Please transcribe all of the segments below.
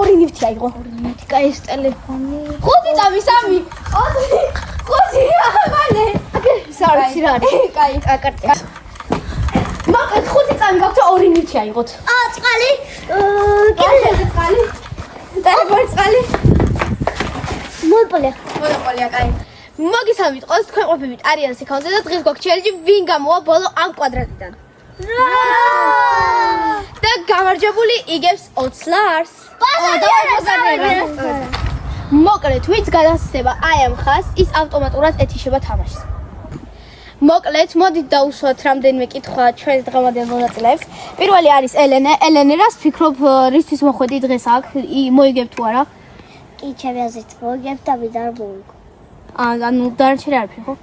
ორი ნივთი აიღო. კაი ეს ტელეფონი. 5 წამი 3 4 მალე. სარცი რა არის? კაი, კარტი. მოკლედ 5 წამი გაქვთ ორი ნივთი აიღოთ. წყალი. კიდე წყალი. ტელეფონი წყალი. მონოპოლია კაი. მოგესალმებით ყველას თქვენ ყოფილით არიანის აკაუნტზე და დღეს გვაქვს ჩელენჯი ვინ გამოვა ბოლო ამ კვადრატიდან. და გამარჯვებული იგებს 20 ლარს. მოკლედ ვინც გადასცდება აი ამ ხას ის ავტომატურად ეთიშება თამაშს. მოკლედ მოდით დაუსვათ რამდენიმე კითხვა ჩვენს დღევანდელ მონაწილეებს. პირველი არის ელენე. ელენე, რას ფიქრობ, რისთვის მოხვედი დღეს აქ? მოიგებ თუ არა? კი ჩემი აზრით მოგებ და ვიდარ მოვიგო. ანუ დარჩენილი არ ფიქრო.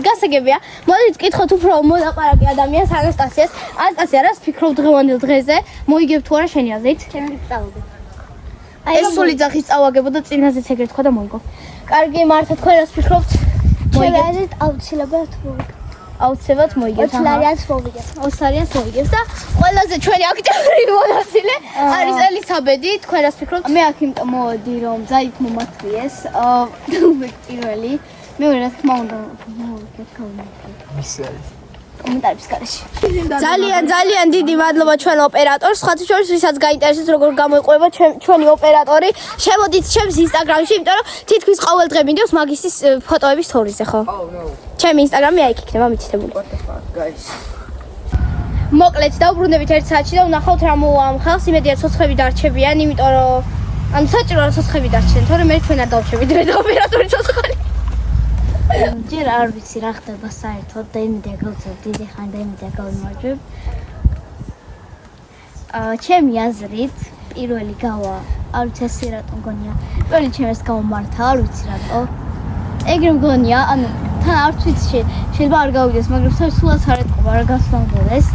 გასაგებია. მოდით ვკითხოთ უფრო მოლაპარაკე ადამიანს ანასტასიას. ანასტასია, რას ფიქრობ დღევანდელ დღეზე? მოიგებ თუ არა შენი აზრით? ჩემი წავაგებ. ეს სული ძახის წავაგებო და წინაზეც ეგრე თქვა და მოიგო. კარგი, მართა თქვენ რას ფიქრობთ? ჩემი აზრით აუცილებლად მოვიგებ. აუცილებლად მოიგებს. 20 ლარიანს მოვიგებ. 20 ლარიანს მოიგებს და ყველაზე ჩვენი აქტიური მონაწილე არის ელისაბედი. თქვენ რას ფიქრობთ? მე აქ იმიტომ მოვედი რომ ზაით მომათვიეს. პირველი მეორე რა თქმა უნდა მოვიგებ კომენტარების გარეშე. ძალიან დიდი მადლობა ჩვენ ოპერატორს. სხვათა შორის ვისაც გაინტერესებს როგორ გამოიყვება ჩვენი ოპერატორი, შემოდით ჩემს ინსტაგრამში, იმიტომ რომ თითქმის ყოველ დღე მინდებს მაგისის ფოტოების სტორიზე, ხო? ჩემი ინსტაგრამი აი იქ იქნება მითითებული. მოკლედ დავბრუნდებით 1 საათში და ვნახავთ რა მოვა ამ ხალხს. იმედია ცოცხლები დარჩებიან, იმიტომ რომ ანუ საჭირო რომ ცოცხლები დარჩენ, თორემ მე ჩვენ არ დავშევი დღე და ოპერატორი ცოცხალი. ჯერ არ ვიცი რა ხდება საერთოდ და იმედია გავწევ დიდი ხანი და იმედია გავიმარჯვებ. ჩემი აზრით პირველი გავა, არ ვიცი ეს რატო მგონია. პირველი ჩემს გამომართა, არ ვიცი რატო. ეგრე მგონია, ანუ თან არ ვიცი შეიძლება არ გავიდეს, მაგრამ სულაც არ ეთყობა რა გასვამდეს.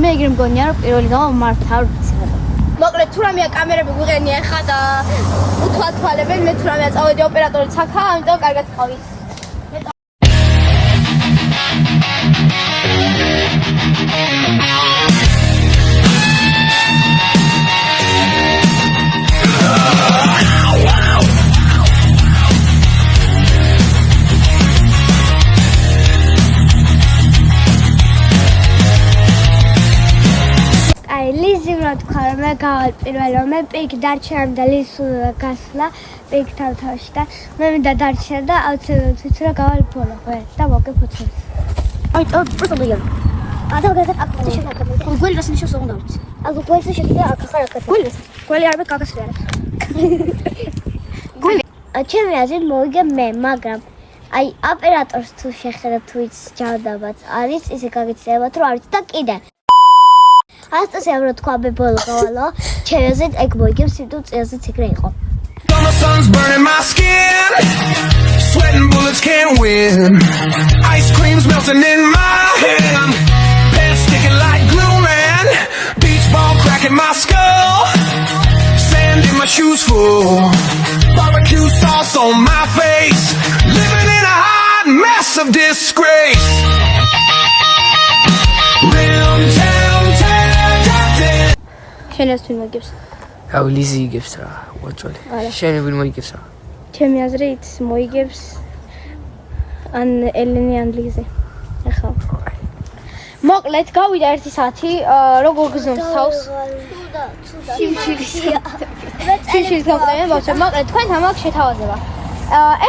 მე ეგრე მგონია რომ პირველი გავა მართა, არ ვიცი რატო. მოკლედ თუ რამეა კამერები გვიღენია ხა და უთვალთვალებენ მე თუ რამეა წავედი ოპერატორიც აქა, ამიტომ კარგად ხავით. ლიზი რა თქვა რომ მე გავალ პირველ მე პიკ დარჩენამ და ლიზი გასვლა პიკ თავში და მე მინდა დარჩენა და აუცილებლად ვიცი რომ გავალ ბოლო და მოგე ფოცებს. აი და პროსტო მიგებ. გადავგეთ აქ შეგაკეთე. გული რას ნიშნავს უნდა ვიცი. აქ გულზე შეგდა აქ ხარ აკეთე. გული არაბეთ გაგასვლა. გული ჩემი აზრით მოვიგე მე, მაგრამ აი ოპერატორს თუ შეხედა თუ ის ჯავდაბაც არის ისე გაგიცემათ რომ არის და კიდე Anastasия რო თქვა მე ბოლო გავალო, ჩემი აზრით ეგ მოიგებს, იმიტომ წელზეც ეგრე იყო. The sun's burning my skin, sweating bullets can't win. Ice cream's melting in my hand, pants sticking like glue, man. Beach ball cracking my skull, sand in my shoes full, barbecue sauce on my face, living in a hot mess of disgrace. შენს თვინ მოიგებს. აუ ლიზი იგებს რა, უაჭველი. შენი ვინ მოიგებს რა? ჩემი აზრით მოიგებს ან ელენე ან ლიზი. ახლა. მოკლედ გავიდა 1 საათი, როგორ გზნობს თავს? შიმშილის გამყრება ბავშვი, მოკლედ თქვენთან მაქვს შეთავაზება.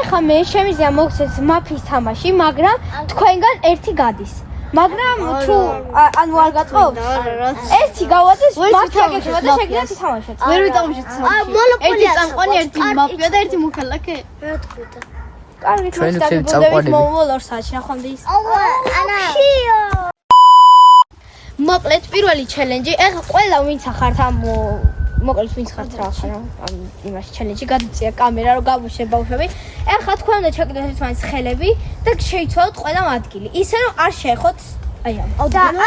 ეხლა მე შემიძლია მოგცეთ მაფიის თამაში, მაგრამ თქვენგან ერთი გადის. მაგრამ თუ ანუ არ გაწყობთ ერთი გავადეს მაფია გეშვა და შეგიძლიათ ითამაშოთ. ვერ ვიტამაშოთ. მონოპოლია ერთი წამყვანი, ერთი მაფია და ერთი მოქალაქე. რა თქვით? კარგი, ჩვენ დავიბუნდებით მოვალ 2 საათში, ნახვამდის. მოკლედ პირველი ჩელენჯი, ეხლა ყველა ვინც ახართ ამ მოკლედ ვინც ხართ რა ახლა ამ იმაში ჩელენჯი გადაწია კამერა რომ გავუშვებ ბავშვები. ეხლა თქვენ უნდა ჩაკიდოთ ერთმანეთს ხელები და შეიცვალოთ ყველა ადგილი. ისე რომ არ შეეხოთ აი ამ. და ანა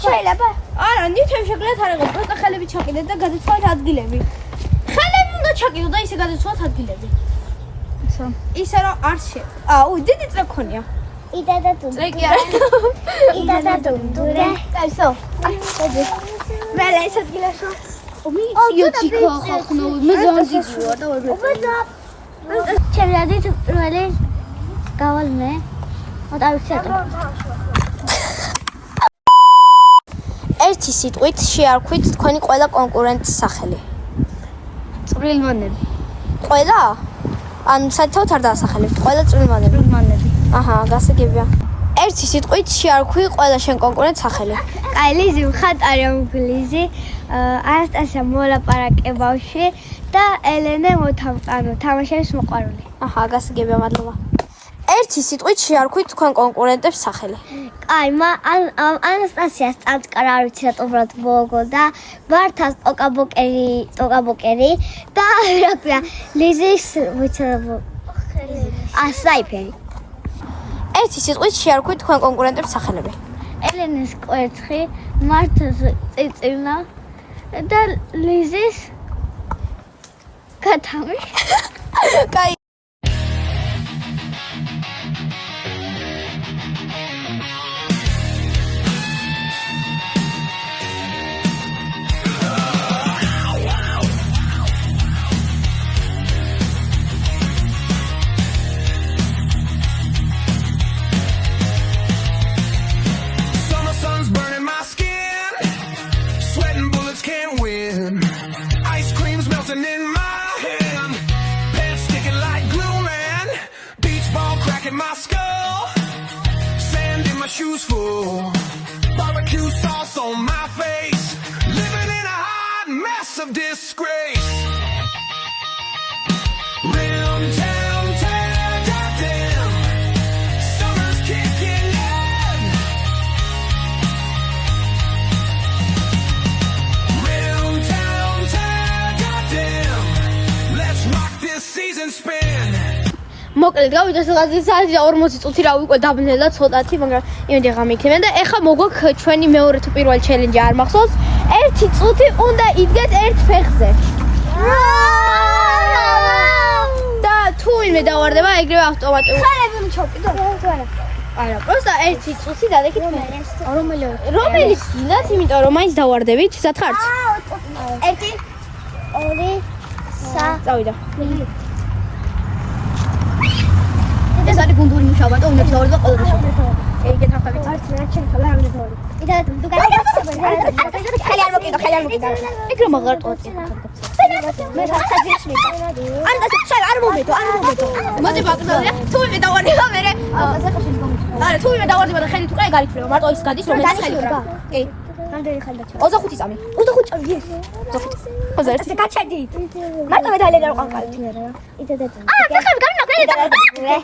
შეიძლება? არა, ნიჩემ შეგიძლიათ არ ეგოთ, просто ხელები ჩაკიდეთ და გადაცვალოთ ადგილები. ხელები უნდა ჩაკიდოთ და ისე გადაცვალოთ ადგილები. ისე რომ არ შე. დიდი წრე გქონია. იდა და დუნდურე. იდა და დუნდურე. კაი, სო. მე ეს ადგილაშო. იოთიკო ხოხნო მე ზონდიძია და ჩემი ადით პირველი გავალ მე მოტავიცეთო ერთი სიტყვით შეარქვით თქვენი ყველა კონკურენტის სახელი. წვრილმანები ყველა? ან საერთოდ არ დაასახელებთ ყველა წვრილმანები? აჰა, გასაგებია. ერთი სიტყვით შეარქვი ყველა შენ კონკურენტს სახელი. კაილიზი მხატვარი ინგლიზი ანასტასია მოლაპარაკე ბავშვი და ელენე მოთამყარო თამაშების მოყვარული. აჰა, გასაგებია, მადლობა. ერთი სიტყვით შეარქვით თქვენ კონკურენტებს სახელი. აი, ანასტასიას წამწკარა არ ვიცი რატომ უბრალოდ მოგო და ვართას ტოკაბოკერი და რა ქვია, ლიზის ვიცი ასაიფერი. ერთი სიტყვით შეარქვით თქვენ კონკურენტებს სახელები. ელენეს კვერცხი, მართას წიწივნა და ლიზის კათამი. კაი. Summer sun's burning my skin. Sweating bullets can't win. Ice cream's melting in my hand. Pants sticking like glue, man. Beach ball cracking my skull. Sand in my shoes full. Barbecue sauce on my face. Living in a hot mess of disgrace. Rim town, goddamn. Summer's kicking in. Rim town, goddamn. Let's rock this season spin. მოკლედ გავიდა სადღაც 40 წუთი რა უკვე დაბნელა ცოტათი, მაგრამ იმედი ღამე იქნება და ეხა მოგვაქვს ჩვენი მეორე თუ პირველი ჩელენჯი არ მახსოვს. 1 წუთი უნდა იდგეთ ერთ ფეხზე. და თუ ვინმე დავარდება, ეგრევე ავტომატურად. ხალები მიჩოკიდო. არა, просто 1 წუთი დადექით მე. რომელი? რომელიც გინდათ, იმიტომ რომ მაინც დავარდებით, სათხარც. 1 2 3 წავიდა. ეს არის გუნდური მუშაობა და უნდა დავარდება ყველა მუშაობა ეგ ეთახებით. ხელი არ მოკიდო. ეგ რომ აღარ ტყოწი. მე საძირს მიყვა. არ მომედო. მოდი ბაგნალია, თუ ვინმე დავარდება მე. არა, თუ ვინმე დავარდება და ხელი თუ კაი გარიფრება, მარტო ის გადის რომ ეს ხელი რა. კი. რამდენი ხალხი დაჩა? 25 წამი. 25 წამი. 21. ესე გაჩერდით. მარტო მედალია არ ყანყალით. ფეხები გამინაკრე.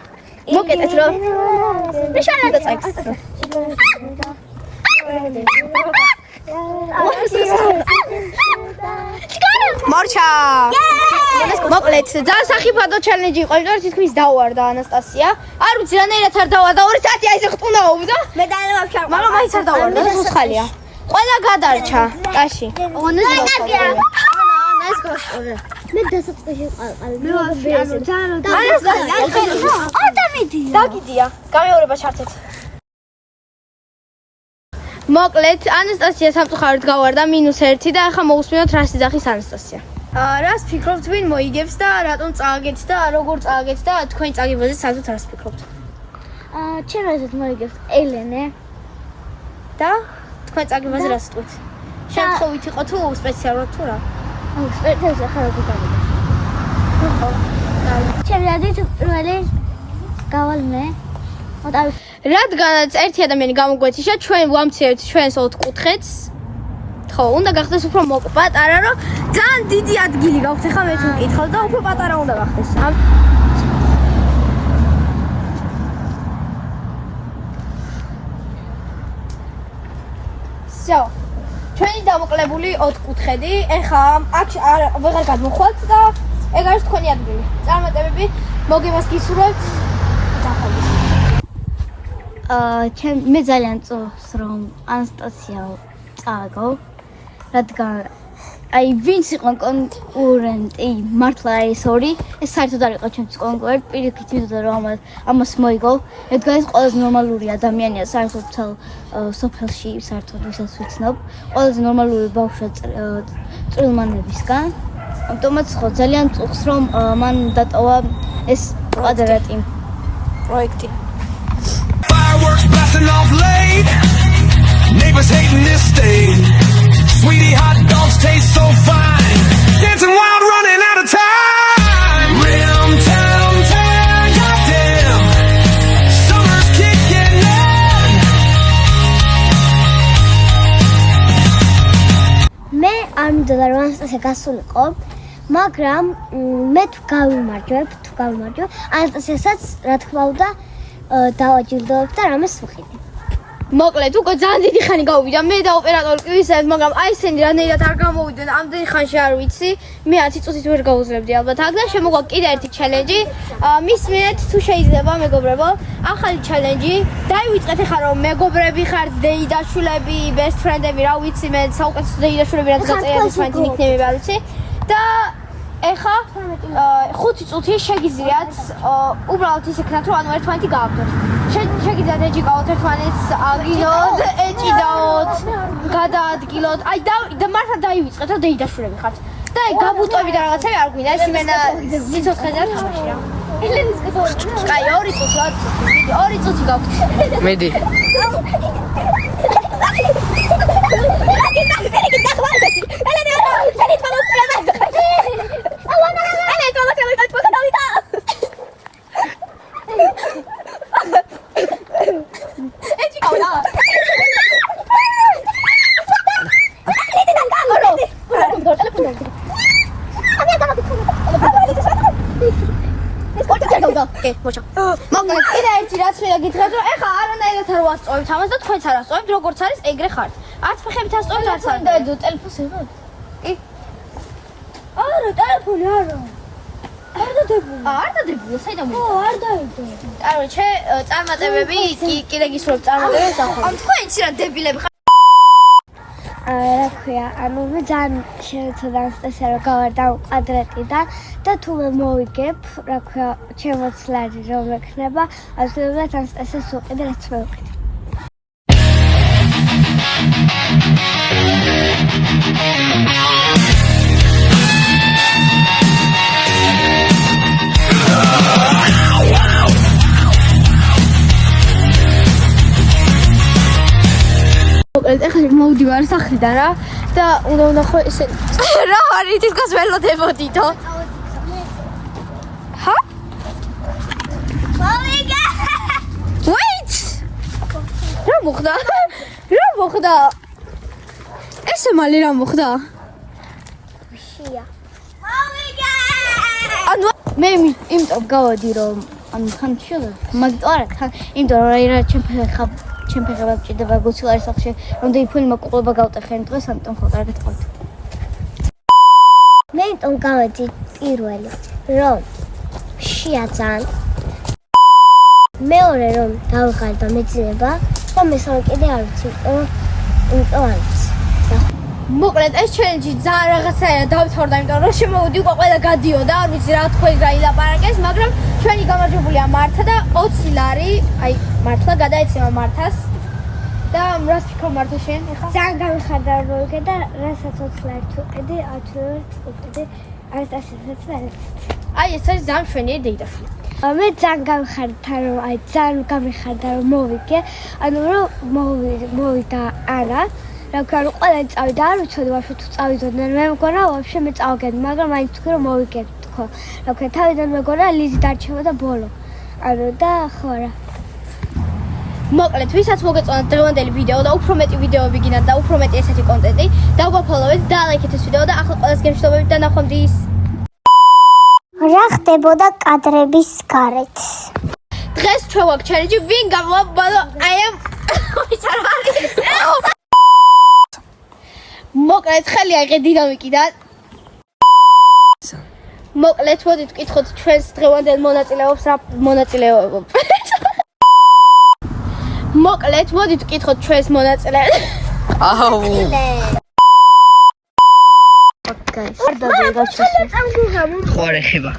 მოკეთეთ რომ მიშალა წაიქს. მორჩა. მოკლედ, ძალიან სახიფათო ჩელენჯი იყო, იმიტომ რომ თითქმის დავარდა ანასტასია. არ ვიცი რანაირად არ დავარდა, 2 საათი აი ესე ხტუნაობდა. მედალია ვაფშე არ მაგრამ მაინც არ დავარდა, სუსხალია. ყველა გადარჩა. კაში. მე დასაწყისში ყალყალი. მე დაგიდია. გამეორება ჩართეთ. მოკლედ, ანასტასია სამწუხაროდ გავარდა -1 და ახლა მოусმინოთ რას იძახის ანასტასია. რას ფიქრობთ, ვინ მოიგებს და რატომ წააგეთ და როგორ წააგეთ და თქვენ წაგებაზე საერთოდ რას ფიქრობთ? ჩემ ასეთ მოიგებს ელენე. და თქვენ წაგებაზე რას თქვით? შემთხვევით იყო თუ სპეციალურად თუ რა? სპეციალურად ახლა გიგავიდა. ჩემი ადით პირველი გავალ მე. რადგანაც ერთი ადამიანი გამოგვეციშა, ჩვენ ვამცირებთ ჩვენს 4 კუთხეთს. ხო, უნდა გახდეს უფრო პატარა, რომ ძალიან დიდი ადგილი გაქვთ. ახლა მე თუ მკითხავ და უფრო პატარა უნდა გახდეს. всё. ჩვენი დამოკლებული 4 კუთხედი. ეხლა აქ ვეღარ გადმოხვალთ და ეგ არის თქვენი ადგილი. წარმატებები, მოგებას გისურვებთ. დახოლის. მე ძალიან წოხს რომ ანასტასია წააგო, რადგან აი ვინც იყო კონკურენტი მართლა არის ორი ეს საერთოდ არ იყო ჩემთვის კონკურენტი პირიქით ვიდოდა რომ ამას მოიგო რადგან ეს ყველაზე ნორმალური ადამიანია საერთოდ სოფელში საერთოდ ვისაც ვიცნობ ყველაზე ნორმალური ბავშვია წვრილმანებისგან ამიტომაც ხო ძალიან წუხს რომ მან დატოვა ეს კვადრატი პროექტი Fireworks blasting off late. Neighbors hating this state. Sweetie hot dogs taste so fine. Dancing wild, running out of time. Rim town, goddamn. Summer's kicking in. მე არ მინდოდა რომ ანასტასია გასულიყო, მაგრამ მე თუ გავიმარჯვებ, ანასტასიასაც რა თქმა უნდა დავაჯილდოებ და რამეს ვხიდი. მოკლედ უკვე ძალიან დიდი ხანი გავუვიდა მე და ოპერატორი კი ვისად მაგრამ აი ესენი რანაირად არ გამოვიდნენ ამდენი ხანში არ ვიცი მე 10 წუთით ვერ გავუძლებდი ალბათ აქ და შემოგვაქვს კიდე ერთი ჩელენჯი მის მიერ თუ შეიძლება მეგობრებო ახალი ჩელენჯი დაივიწყეთ ახლა რომ მეგობრები ხართ დეიდაშულები best friend-ები რა ვიცი მე საუკეთესო დეიდაშულები რაც გაწერია თქვენი ნიკნეიმები არ ვიცი და ეხა 5 წუთი შეგიძლიათ უბრალოდ ის იქნათ რომ ანუ ერთმანეთი გააგდოთ შეგიძლიათ ეჯიკაოთ ერთმანეთს აგინოთ ეჭიდაოთ გადაადგილოთ აი და მართლა დაივიწყეთ რომ დეიდაშულები ხართ და აი გაბუტები და რაღაცები არ გვინდა ეს იმენა სიცოცხლეზე არ თამაში რა ელენის კეთილ კაი 2 წუთი გაქვთ მედი მაგრამ კიდე ერთი რაც მე გითხრათ რომ ეხა არანაირად არ ვასწავლით ამას და თქვენც არ ასწავლით როგორც არის ეგრე ხართ არც ფეხებით ასწავლით არც არ დაედო ტელეფონს იღო კი არა ტელეფონი არა არ დადებულა საიდან მოიდა არ დაედო კაროჩე წარმატებები კიდე გისურვებ წარმატებებს ახლა თქვენც რა დებილები ხართ რა ქვია, ანუ მე ძალიან შევეცოდა ანასტასია რომ გავარდა კვადრატიდან და თუ მე მოვიგებ, რა ქვია, ჩემოცლარი რომ ექნება, ასრულებად ანასტასიას უყიდე რაც მე ვუყიდე. ეხლა მოვდივარ სახლიდან რა და უნდა ვნახო ესე რა არის თითქოს ველოდებოდითო ჰა? მოვიგე! Wait! რა მოხდა? ესე მალე რა მოხდა? შია. ანუ მე იმიტომ გავადი რომ ანუ ხან შეიძლება მაგიტო არა ხან იმიტომ რომ რა ჩემ ფეხებად ჭირდება გოცილარის სახში რამდენი ფული მოკუყლობა გავტეხენ დღეს ამიტომ ხო კარგად ყავთ მე იმიტომ გავადი პირველი რომ შეაძან მეორე რომ დავიღალდა მეძინება და მესამე კიდე არ ვიცი იმიტომ არ ვიცი მოკლედ ეს ჩელენჯი ძალიან რაღაცაა დავთხოვდა იმიტომ რომ შემოვიდი უკვე ყველა გადიოდა არ ვიცი რა თქვენ გაილაპარაკეს მაგრამ ჩვენი გამარჯვებულია მართა და 20 ლარი აი მართლა გადაეცემა მართას და რას ფიქრობ მართა შენ ეხლა ძალიან გამიხარდა რომ მოვიგე და რასაც 20 ლარი თუ ყიდე ათვე ანასტასიასაც აი ეს არის ძალიან მშვენიერი დეიდაშული მე ძალიან გამიხარდა რომ აი ძალიან გამიხარდა რომ მოვიგე ანუ რომ მოვიდა არა რა ქვია რომ ყველა წავიდა არ ვიცოდი ვაფშე თუ წავიდოდნენ მე მგონა ვაფშე მე წავგედი მაგრამ მაინც თქვი რომ მოვიგებ თქო რა ქვია თავიდან მეგონა ლიზი დარჩებოდა ბოლო ანუ და ხო რა მოკლედ ვისაც მოგეწონათ დღევანდელი ვიდეო და უფრო მეტი ვიდეოები გინდათ და უფრო მეტი ესეთი კონტენტი დაგვაფოლოვეთ და ლაიქეთ ეს ვიდეო და ახლა ყველას გემშვიდობებით და ნახვამდის რა ხდებოდა კადრების გარეთ დღეს ჩვენ ვაქვს ჩელენჯი ვინ გამოვაბალო I am მოკლედ ხელი აიღე დინამიკიდან მოკლედ მოდით ვკითხოთ ჩვენს დღევანდელ მონაწილეობს რა მონაწილეობ მოკლედ მოდით ვკითხოთ ჩვენს მონაწილეებს აუ ეს. არ დაგეჩვენე. ხო არ ეხება.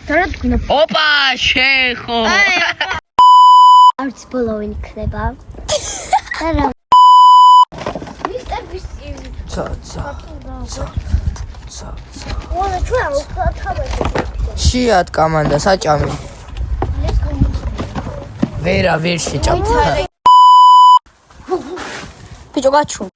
დარადგინა. ოპა, შეხო. არც ბოლოვინ იქნება. და რა შიათ კამანდა საჭამი. ვერ შეჭამ. ბიჭო გაჩვენ.